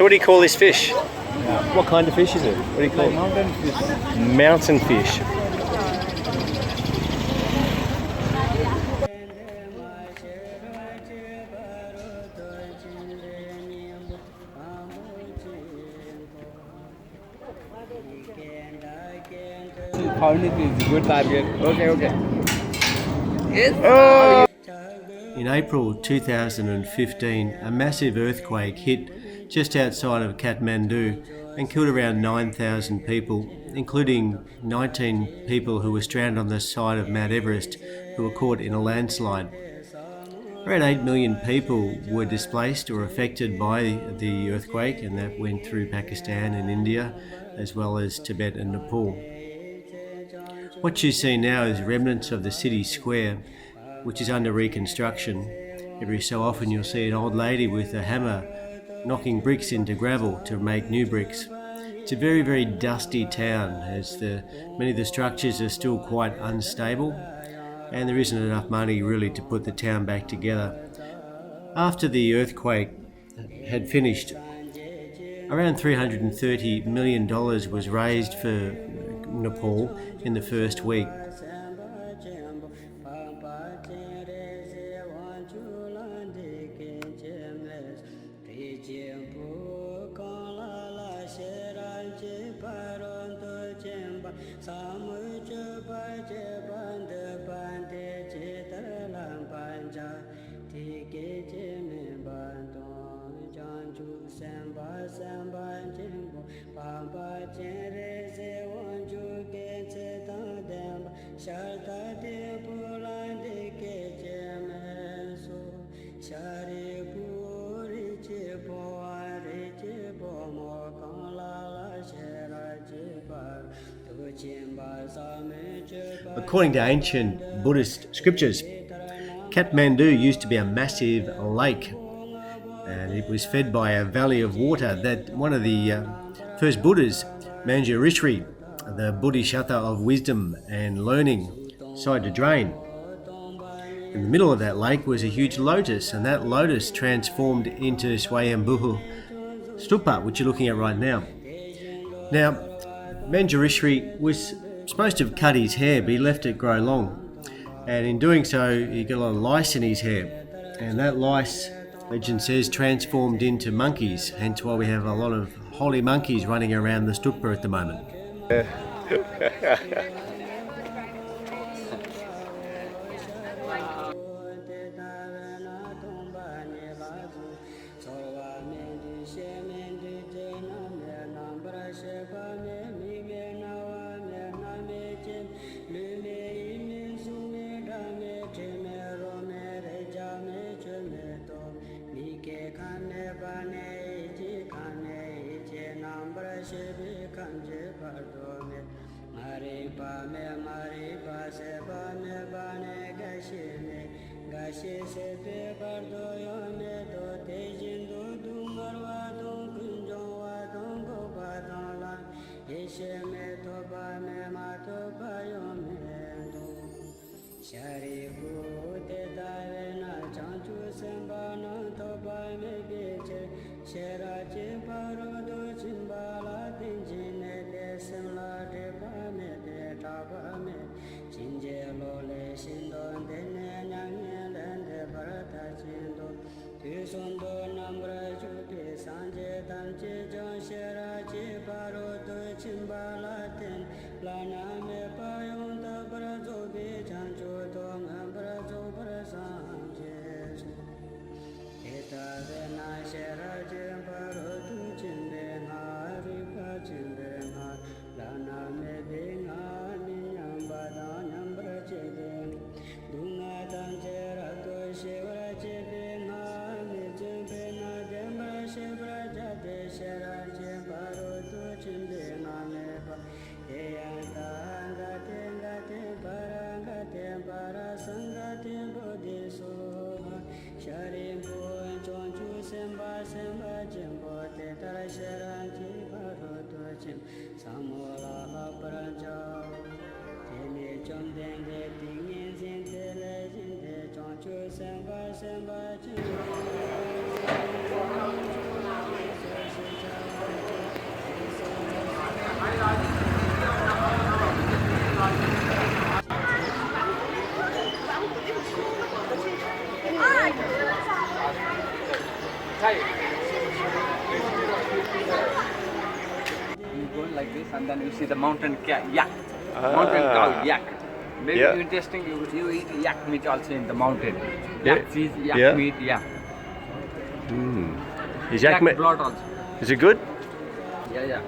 So what do you call this fish? What kind of fish is it? What do you call it? Mountain fish. Mountain fish. Found it is good target. Okay. In April 2015, a massive earthquake hit just outside of Kathmandu and killed around 9,000 people, including 19 people who were stranded on the side of Mount Everest who were caught in a landslide. Around 8 million people were displaced or affected by the earthquake, and that went through Pakistan and India, as well as Tibet and Nepal. What you see now is remnants of the city square, which is under reconstruction. Every so often you'll see an old lady with a hammer knocking bricks into gravel to make new bricks. It's a very, very dusty town, as many of the structures are still quite unstable, and there isn't enough money really to put the town back together. After the earthquake had finished, around $330 million was raised for Nepal in the first week. According to ancient Buddhist scriptures, Kathmandu used to be a massive lake, and it was fed by a valley of water that one of the first Buddhas, Manjushri, the Bodhisattva of wisdom and learning, decided to drain. In the middle of that lake was a huge lotus, and that lotus transformed into Swayambhu Stupa, which you're looking at right now. Now, Manjushri was supposed to have cut his hair, but he left it grow long. And in doing so, he got a lot of lice in his hair. And that lice, legend says, transformed into monkeys, hence why we have a lot of holy monkeys running around the stupa at the moment. You go like this and then you see the mountain yak. Mountain cow, yak. Very Yeah. interesting. You eat yak meat also in the mountain. Yeah. Yak cheese, yak Yeah. meat, yeah. Is Yak yak meat? blood also. Is it good? Yeah, yeah.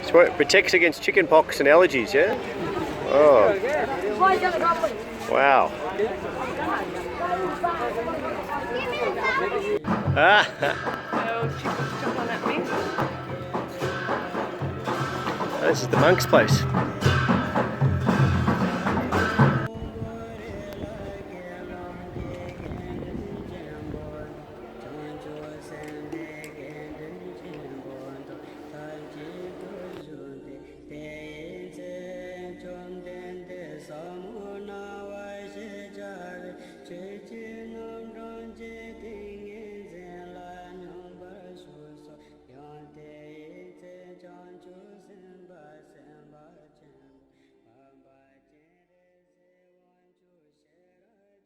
So it protects against chicken pox and allergies, yeah? Oh. Wow. Ah. This is the monk's place.